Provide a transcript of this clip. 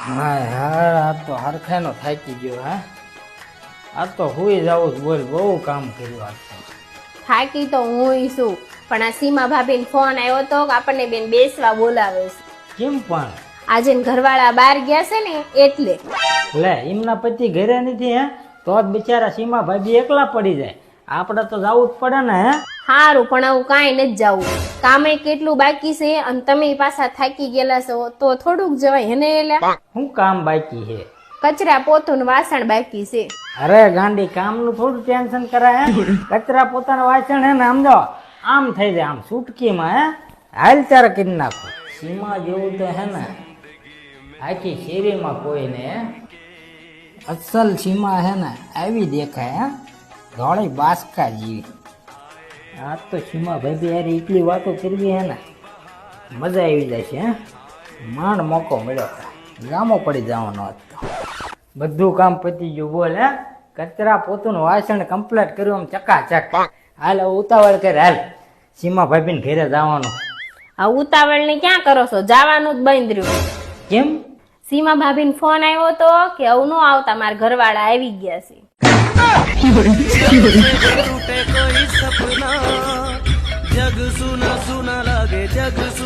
હા હા આ તો હરખાનો થાકી ગયો હા આ તો હુઈ જાવું જ બોલ બહુ કામ કર્યું આજ તો. થાકી તો હું છું, પણ આ સીમા ભાભીને ફોન આવ્યો તો કે આપણને બેન બેસવા બોલાવે છે. કેમ પણ આજે ને ઘરવાળા બહાર ગયા છે ને એટલે. લે એમના પતિ ઘરે નથી હે તો જ બિચારા સીમા ભાભી એકલા પડી જાય. આપણે તો જવું જ પડે ને હે. હારું, પણ આવું કાંઈ નથી જવું. કામે કેટલું બાકી છે અને તમે પાછા થાકી ગયેલા છો તો થોડુંક જવાય હેને એલા. શું કામ બાકી છે? કચરા પોતું ને વાસણ બાકી છે. અરે ગાંડી કામનું થોડું ટેન્શન કરાય હે? કચરા પોતાના વાસણ હે ને સમજો આમ થઈ જાય આમ સુટકીમાં હે હાલ તારે કરી નાખો. સીમા જેવું તો હે ને આખી શેરીમાં કોઈ ને હે. અસલ સીમા હે ને આવી દેખાય હે ધોળી બાસકા જેવી. આ તો સીમા ભાઈ યાર એટલી વાતો કરવી હે ને મજા આવી જાય છે હે. માંડ મોકો મળ્યો ગામો પડી જવાનો હતો. બધું કામ પતી ગયું બોલ હે. કચરા પોતું વાસણ કમ્પ્લીટ કર્યું આમ ચકાચક. હાલ હવે ઉતાવળ કરે હાલ સીમા ભાભીને ઘરે જવાનું. આ ઉતાવળ ને ક્યાં કરો છો? જવાનું જ બંધ રહ્યું. કેમ? સીમા ભાભીને ફોન આવ્યો તો કે આવું ન આવતા મારા ઘરવાળા આવી ગયા છે. टूटे कोई सपना जग सुना सुना लगे जग सुना